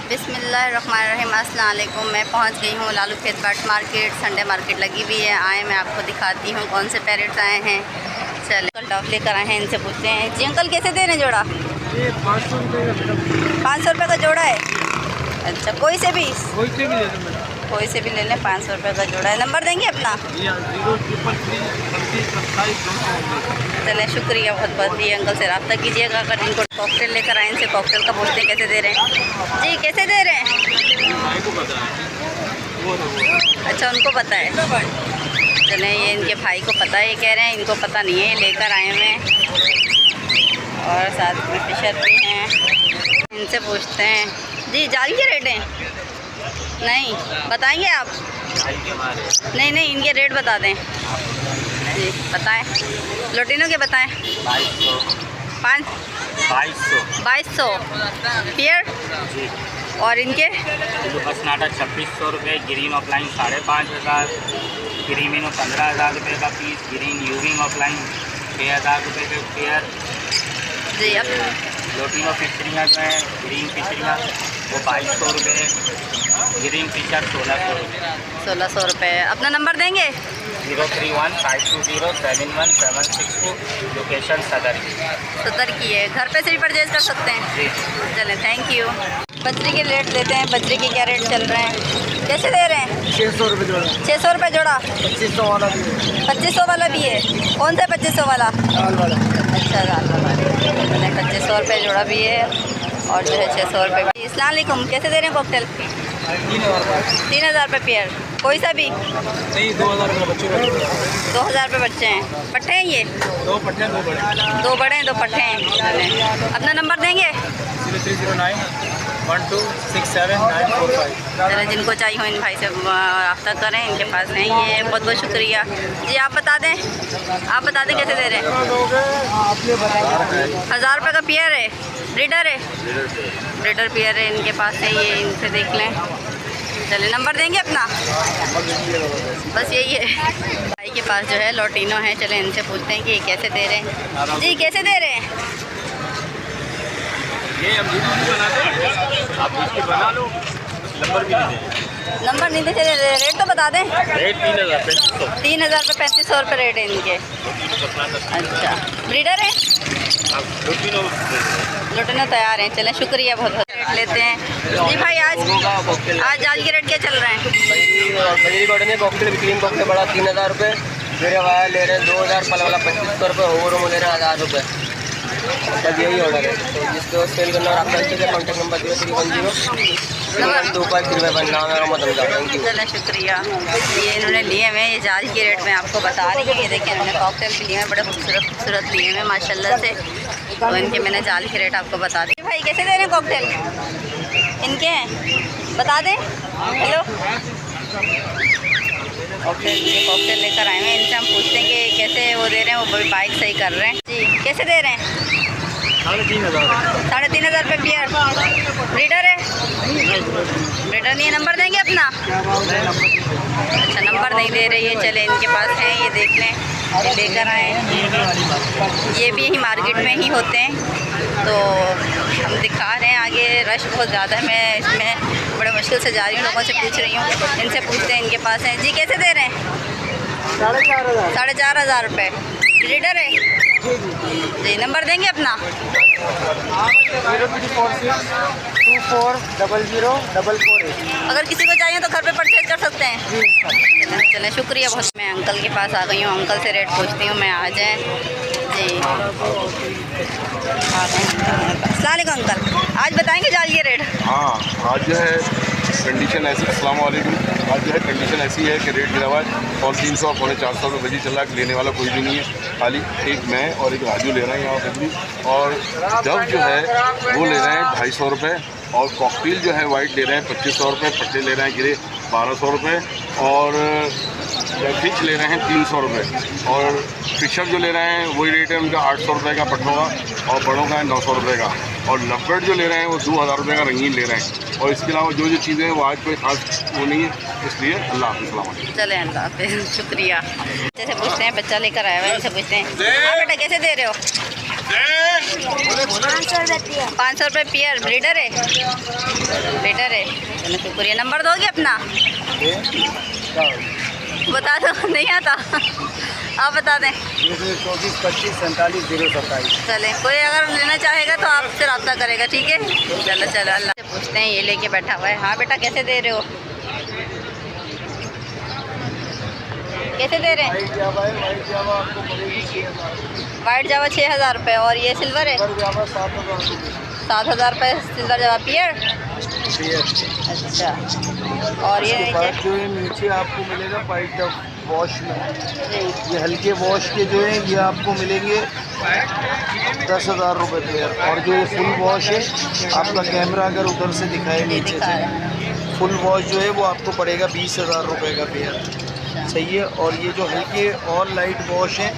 बिस्मिल्लाहिर्रहमानिर्रहीम। अस्सलाम वालेकुम। मैं पहुंच गई हूँ लालू खेत बर्ड मार्केट। संडे मार्केट लगी हुई है। आए मैं आपको दिखाती हूँ कौन से पैरेट्स आए हैं। चले अंकल टॉप लेकर आए हैं, इनसे पूछते हैं। जी अंकल कैसे दे रहे हैं जोड़ा? ये 500 रुपये का। 500 रुपये का जोड़ा है। अच्छा, कोई से भी ले लो मैडम। कोई से भी ले लें, 500 रुपये का जोड़ा है। नंबर देंगे अपना? चले शुक्रिया बहुत बहुत। ये अंकल से रब्ता कीजिएगा अगर इनको कॉकटेल लेकर आए। इनसे कॉकटेल का बोलते हैं कैसे दे रहे हैं। जी कैसे दे रहे हैं? अच्छा उनको पता है। चले ये इनके भाई को पता है, ये कह रहे हैं इनको पता नहीं है, ये लेकर आए हुए हैं। और साथ में फिशर भी हैं, इनसे पूछते हैं। जी जाल के रेट हैं? नहीं बताएंगे आप? नहीं इनके रेट बता दें। जी बताएं। लोटिनो के बताएं। 2200 पियर। और इनके कर्नाटक 2600 रुपये, ग्रीन ऑफलाइन 5500, ग्रीमिनो 15,000 रुपये का पीस, ग्रीन यूविंग ऑफलाइन 6000 रुपये के पेयर। जी अब लोटिनो फिशरियाँ जो हैं, ग्रीन फिशरियाँ वो 2200 रुपये, ग्रीन फिशर 1600 रुपये। 1600 रुपये। अपना नंबर देंगे? 03152071762, लोकेशन सदर की है। घर पे से भी परचेज कर सकते हैं। जी। चलें थैंक यू। बजरी के रेट लेते हैं। बजरी के क्या रेट चल रहे हैं, कैसे दे रहे हैं? 600 रुपये जोड़ा। 600 रुपये जोड़ा। 2500 वाला भी है। 2500 वाला भी है। कौन सा 2500 वाला? दाल वाला। अच्छा दाल वाला। चलें 2500 रुपये जोड़ा भी है और जो है 600 रुपये भी। अस्सलाम वालेकुम। कैसे दे रहे हैं कॉकटेल? 3000 रुपये पेयर। कोई सा भी नहीं, 2000 रुपये बच्चों का। 2000 रुपये बच्चे हैं। पट्टे हैं ये? 2 पट्टे, 2 बड़े। 2 बड़े हैं 2 पट्टे हैं। अपना नंबर देंगे? 0309 1267 चले जिनको चाहिए हो इन भाई से रब्ता करें, इनके पास नहीं है। बहुत बहुत शुक्रिया जी। आप बता दें कैसे दे रहे हैं? 1000 रुपये का पेयर है। ब्रीडर है? ब्रीडर पेयर है इनके पास है। ये इनसे देख लें। चले नंबर देंगे अपना? बस यही है। भाई के पास जो है लोटिनो है। चले इनसे पूछते हैं कि ये कैसे दे रहे हैं। जी कैसे दे रहे हैं? ये हम बनाते हैं, आप इसके बना लो, नंबर भी नहीं दें। नंबर नहीं दे। चले रेट तो बता दें। रेट 3000 3000 रुपये 3500 रुपये रेट है इनके। अच्छा ब्रीडर है? लोटिनो तैयार हैं। चलें शुक्रिया बहुत बहुत। रेट लेते हैं। जी भाई आज जाल के रेट क्या चल रहे हैं? बजरी कॉटन है, कॉकटेल क्रीम कॉकटेल बड़ा 3000 रुपये, मेरे वाला ले रहे हैं 2000, पल वाला 2500 रुपये, ओवर में ले रहे हैं 1000 रुपये। बस यही ऑर्डर है। तो जिसको सेल करना और आपका कॉन्टैक्ट नंबर 0310 25 नाम है मोहम्मद रमज़ान। Thank you. चलें शुक्रिया। ये इन्होंने लिए हुए ये जाल के रेट में आपको बता रही हूँ। ये देखिए इन्होंने कॉकटेल भी लिए हैं, बड़े खूबसूरत लिए हुए माशाल्लाह से। तो इनके मैंने जाल के रेट आपको बता दी। भाई कैसे दे रहे हैं कॉकटेल? इनके हैं बता दें। हेलो कॉकटेल लेकर आए हैं। इनसे हम पूछते हैं कि कैसे वो दे रहे हैं। वो बाइक सही कर रहे हैं। जी कैसे दे रहे हैं? 3500 रुपये पेयर। ब्रीडर है? ब्रीडर नहीं है। नंबर देंगे अपना? अच्छा नंबर नहीं दे रही है। चले इनके पास हैं, ये देख लें, ये लेकर आए। ये भी यही मार्केट में ही होते हैं। तो हम दिखा रहे हैं। आगे रश बहुत ज़्यादा है। मैं इसमें बड़े मुश्किल से जा रही हूँ, लोगों से पूछ रही हूँ। इनसे पूछते हैं इनके पास हैं। जी कैसे दे रहे हैं? 4500 रुपये। ब्रीडर है? जी नंबर देंगे अपना? 0346240044। अगर किसी को चाहिए तो घर पे परचेज कर सकते हैं। चलें शुक्रिया बहुत। मैं अंकल के पास आ गई हूँ। अंकल से रेट पूछती हूँ मैं। आ जाएँ जी। अस्सलाम वालेकुम अंकल। आज बताएंगे जाल के रेट? हाँ आज जो है कंडीशन ऐसी, अस्सलाम वालेकुम। आज जो है कंडीशन ऐसी है कि रेट गिरा हुआ है और 300 पौने 400 रुपये बजी चल रहा है। लेने वाला कोई भी नहीं है, खाली एक मैं और एक राजू ले रहे हैं यहाँ बजरी। और जब जो है वो ले रहे हैं 250 रुपये, और कॉकटेल जो है वाइट ले रहे हैं 2500 रुपये, पट्टे ले रहे हैं गिरे 1200 रुपये, और फिश ले रहे हैं 300 रुपये, और फिशर जो ले रहे हैं वही रेट है उनका 800 रुपये का पट्टों का, और बड़ों का है 900 रुपये का, और लव्बर्ड जो ले रहे हैं वो 2000 रुपये का रंगीन ले रहे हैं। और इसके अलावा जो चीज़ें हैं वो आज कोई ख़ास वो नहीं है। इसलिए अल्लाह हाफ़िज़, अस्सलाम वालेकुम। चले अल्लाह हाफ़िज़, शुक्रिया। जैसे पूछते हैं, बच्चा लेकर आया हुआ है, इनसे पूछते हैं। हाँ बेटा कैसे दे रहे हो? 500 रुपये पेयर। ब्रीडर है? रीडर है, चलो शुक्रिया। नंबर दोगे अपना? बता दो, नहीं आता आप बता दें। 24 25 47 027। चले, कोई अगर लेना चाहेगा तो आपसे रब्ता करेगा, ठीक है। चलो चलो, अल्लाह से पूछते हैं। ये लेके बैठा हुआ है। हाँ बेटा, कैसे दे रहे हो? कैसे दे रहे हैं? वाइट जावा 6000 रुपये, और ये सिल्वर है 7000 रुपये सिल्वर जावा। पियर? अच्छा, और ये नीचे जो है नीचे आपको मिलेगा वाइट वॉश में, ये हल्के वॉश के जो है ये आपको मिलेंगे 10,000 रुपये पेयर। और जो ये फुल वॉश है, आपका कैमरा अगर उधर से दिखाए नीचे से, फुल वॉश जो है वो आपको पड़ेगा 20,000 रुपये का पेयर, सही है। और ये जो हल्के और लाइट वॉश है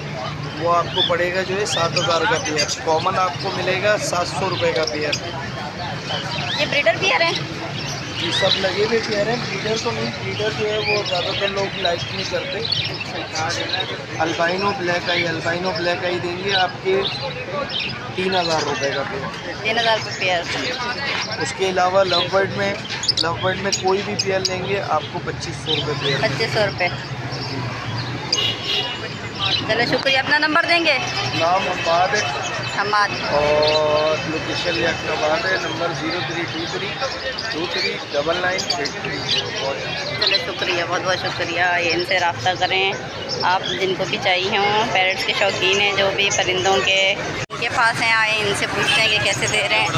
वो आपको पड़ेगा जो है 7,000 का पेयर। कॉमन आपको मिलेगा 700 रुपये का पेयर। ये ब्रीडर पियर है? ये सब लगे हुए पेयर हैं। ब्रीडर तो नहीं, ब्रीडर जो है वो ज़्यादातर लोग लाइक नहीं करते। अल्बाइनो ब्लैक आई, अल्बाइनो ब्लैक आई देंगे आपके 3,000 रुपये का पेयर। 3000 रुपये पेयर। उसके अलावा लव बर्ड में कोई भी पेयर लेंगे आपको 2500 रुपये पेयर। 2500 रुपये। चलो शुक्रिया। अपना नंबर देंगे? नाम अम्बाद है हमाद, और लोकेशन लियाबाद है। नंबर 0323 239983। चलो शुक्रिया, बहुत बहुत शुक्रिया। ये इनसे रब्ता करें आप जिनको भी चाहिए हों। पैरट्स के शौकीन हैं, जो भी परिंदों के पास हैं, आए इनसे पूछते हैं कि कैसे दे रहे हैं।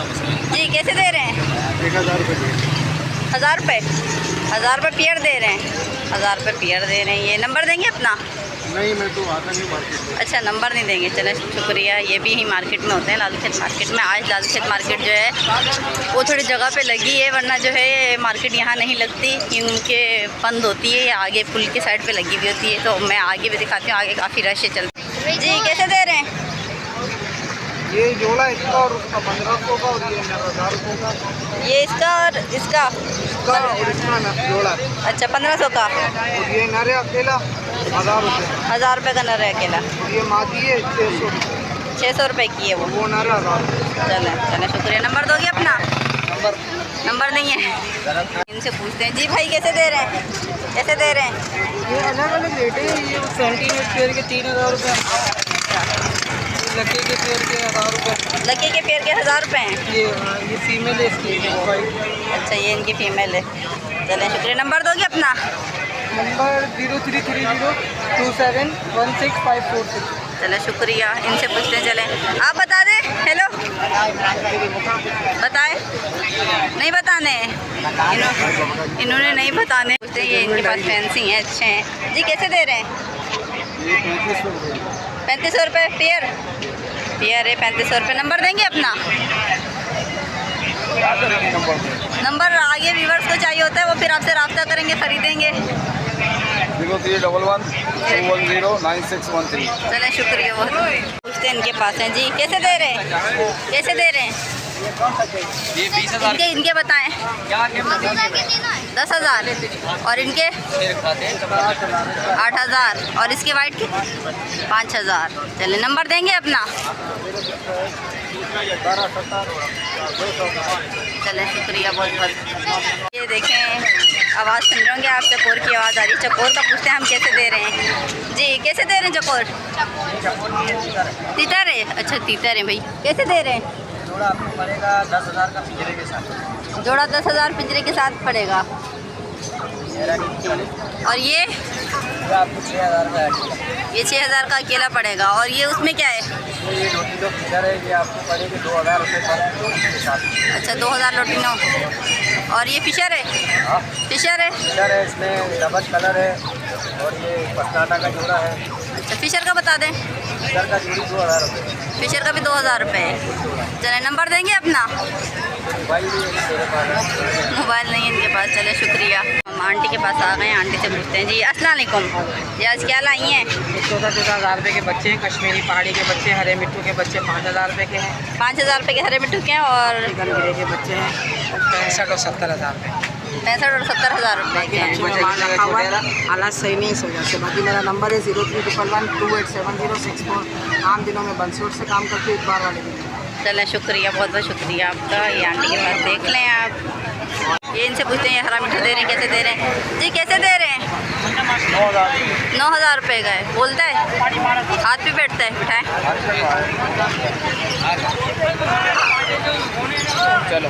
जी कैसे दे रहे हैं? 1000 रुपये। 1000 रुपये? 1000 रुपये पियर दे रहे हैं? 1000 रुपये पियर दे रहे हैं। ये नंबर देंगे अपना? नहीं, मैं तो आता नहीं मार्केट में। अच्छा, नंबर नहीं देंगे। चलो शुक्रिया। ये भी ही मार्केट में होते हैं, लाल खेत मार्केट में। आज लाल खेत मार्केट जो है वो थोड़ी जगह पे लगी है, वरना जो है ये मार्केट यहाँ नहीं लगती क्योंकि बंद होती है। ये आगे पुल की साइड पे लगी हुई होती है, तो मैं आगे भी दिखाती हूँ। आगे काफ़ी रश है चलती। जी कैसे दे रहे हैं? ये जोड़ा इसका और उसका 1500 का, और ये 1000 रुपये का। ये इसका और इसका और इसका जोड़ा। अच्छा, 1500 का। और ये नरे अकेला 1000 रुपये। 1000 रुपये का नर है अकेला। और ये मादी है 600 रुपये। 600 रुपये की है वो नरे 1000। चलें शुक्रिया। नंबर दोगे अपना? नंबर नहीं है। इनसे पूछते हैं। जी भाई कैसे दे रहे हैं? कैसे दे रहे हैं? ये अलग अलग रेट है। ये 70 पेयर के 3000 रुपये, लकी के पेयर के 1000 रुपये। लकी के पेयर के 1000 रुपये हैं। ये फीमेल है इसकी। अच्छा, ये इनकी फ़ीमेल है। चलें शुक्रिया। नंबर दोगे अपना? नंबर 0330 2716 चलो शुक्रिया। इनसे पूछते हैं। चलें आप बता दें। हेलो बताएं? नहीं बताने? इन्होंने नहीं बताने। पूछते हैं। ये इनके पास फैंसी हैं, अच्छे हैं। जी कैसे दे रहे हैं? 3500 रुपये पेयर। पेयर है 3500 रुपये। नंबर देंगे अपना? नंबर आगे व्यूवर्स को चाहिए होता है, वो फिर आपसे रब्ता करेंगे, ख़रीदेंगे। 0311 210 9613। चलें शुक्रिया बहुत। पूछते हैं इनके पास हैं। जी कैसे दे रहे हैं? कैसे दे रहे हैं? ये 20,000। इनके बताएं। 10,000। और इनके 8,000। और इसके वाइट के 5,000। चले नंबर देंगे अपना? चलें शुक्रिया बहुत बहुत। ये देखें, आवाज़ सुन रहे होंगे आप, चकोर की आवाज़ आ रही है। चकोर का पूछते हैं हम कैसे दे रहे हैं। जी कैसे दे रहे हैं चकोर? तीतर है? अच्छा तीतर है भाई। कैसे दे रहे हैं? जोड़ा आपको पड़ेगा 10,000 का पिंजरे के साथ। जोड़ा 10,000 पिंजरे के साथ पड़ेगा। और ये आपको 6,000 का है। ये 6,000 का अकेला पड़ेगा। और ये उसमें क्या है? ये लोटिनो फिशर है, ये आपको पड़ेगी 2,000 रुपये के साथ। अच्छा 2,000 लोटिनो। और ये फिशर है? हाँ फिशर है। फिशर है, इसमें डबल कलर है। और ये पस्ताना का जोड़ा है। अच्छा फिशर का बता दें। फिशर का जोड़ी 2,000 रुपये। फिशर का भी 2,000 रुपये है। चले नंबर देंगे अपना? मोबाइल भी है मेरे पास। मोबाइल नहीं है इनके पास। चले शुक्रिया। हम आंटी के पास आ गए हैं। आंटी से पूछते हैं। जी अस्सलाम वालेकुम। जी आज क्या लाई हैं? 14,000 रुपये के बच्चे हैं। कश्मीरी पहाड़ी के बच्चे, हरे मिट्टू के बच्चे 5,000 रुपये के हैं। 5,000 रुपये के हरे मिट्टू के हैं। और गनगिरे के बच्चे हैं 65 और 70,000 रुपये। 65 और 70,000 रुपये के हैं। माल रखा हुआ है, हालात सही नहीं इस वजह से। बाकी मेरा नंबर है 0311 287064। आम दिनों में बंसूट से काम करते, इतवार वाले दिन। चलें शुक्रिया बहुत बहुत शुक्रिया आपका। ये आंटी के पास देख लें आप। इनसे पूछते हैं ये हरा मीठा दे रहे हैं कैसे दे रहे हैं। जी कैसे दे रहे हैं? 9,000 रुपये का है। बोलता है हाथ पे बैठता है? बिठाएं। चलो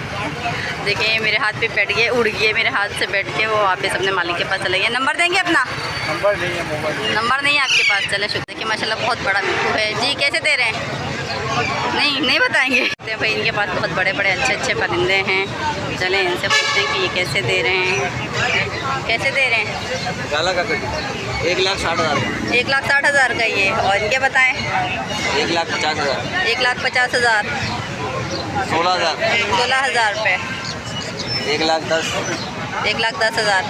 देखिए मेरे हाथ पे बैठ गए, उड़ गए मेरे हाथ से बैठ के, वो वापस अपने मालिक के पास चले गए। नंबर देंगे अपना? नंबर नहीं है, मोबाइल नंबर नहीं है आपके पास? चले शुक्र। देखिए माशाल्लाह बहुत बड़ा मिट्टू है। जी कैसे दे रहे हैं? नहीं बताएंगे। तो भाई इनके पास बहुत बड़े बड़े अच्छे परिंदे हैं। चलें इनसे पूछते हैं कि ये कैसे दे रहे हैं, कैसे दे रहे हैं? गाला का कटी 1,60,000। 1,60,000 का ये। और इनके बताएं? 1,50,000। 1,50,000। 16,000। 16,000 रुपये। 1,10,000। 1,10,000।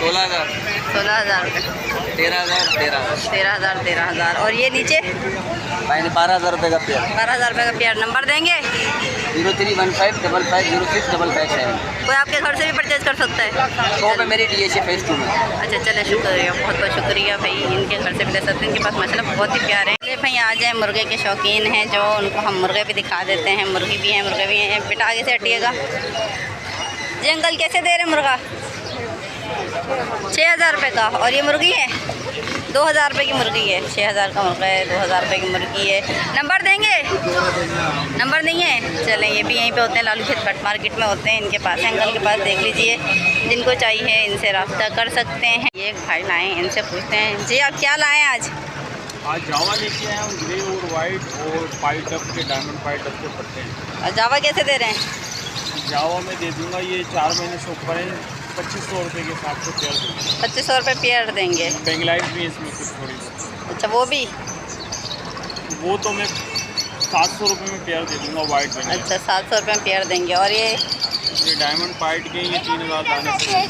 16,000। 16,000 रुपये। 13,000। 13,000। और ये नीचे 12,000 रुपये का पेयर। 12,000 रुपये का पेयर। नंबर देंगे? 03155506,557। कोई आपके घर से भी परचेज कर सकता है? शॉप है मेरी DHA फेस 2 में। अच्छा चले शुक्रिया, बहुत बहुत शुक्रिया भाई। इनके घर से भी ले सकते हैं। इनके पास माशाल्लाह बहुत ही प्यारे हैं। भाई आ जाए मुर्गे के शौकीन हैं जो, उनको हम मुर्गे भी दिखा देते हैं। मुर्गी भी हैं, मुर्गे भी हैं। बेटा आगे से हटिएगा। जी अंकल कैसे दे रहे हैं मुर्गा? 6,000 रुपये का। और ये मुर्गी है 2,000 रुपये की मुर्गी है। 6,000 का मुर्गा है, 2,000 रुपये की मुर्गी है। नंबर देंगे? नंबर नहीं है। चलें ये भी यहीं पे होते हैं, लालू खेत कट मार्केट में होते हैं। इनके पास है, अंकल के पास देख लीजिए। जिनको चाहिए इनसे रब्ता कर सकते हैं। ये एक भाई लाए हैं, इनसे पूछते हैं। जी आप क्या लाएँ आज? जावा लेके आए हम, ग्रे और वाइट और पाइट डब के, डायमंड पाइट डब के पट्टे हैं। और जावा कैसे दे रहे हैं? जावा में दे दूंगा, ये 4 महीने से ऊपर है, 2,500 रुपये के हिसाब से पेयर दूँगा। 2,500 रुपये पेयर देंगे। बेंगलाइट भी है इसमें कुछ थोड़ी बहुत। अच्छा वो भी? वो तो मैं 700 रुपये में पेयर दे दूँगा वाइट में। अच्छा 700 रुपये में पेयर देंगे। और ये डायमंड पाइट के ये 3,000 दाने से।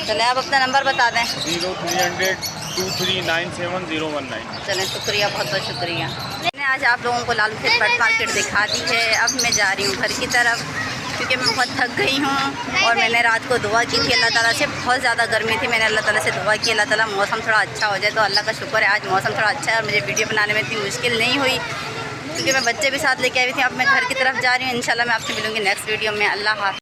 चलें आप अपना नंबर बता दें। 0300 2397 चलें शुक्रिया, बहुत बहुत शुक्रिया। मैंने आज आप लोगों को लालू खेत पेट मार्केट दिखा दी है। अब मैं जा रही हूँ घर की तरफ, क्योंकि मैं बहुत थक गई हूँ। और मैंने रात को दुआ की थी अल्लाह ताला से, बहुत ज़्यादा गर्मी थी। मैंने अल्लाह ताला से दुआ की अल्लाह ताला मौसम थोड़ा अच्छा हो जाए। तो अल्लाह का शुक्र है आज मौसम थोड़ा अच्छा है और मुझे वीडियो बनाने में इतनी मुश्किल नहीं हुई, क्योंकि मैं बच्चे भी साथ लेके आई थी। अब मैं घर की तरफ जा रही हूँ। इंशाल्लाह मैं आपसे मिलूँगी नेक्स्ट वीडियो में। अल्लाह हाफ़िज़।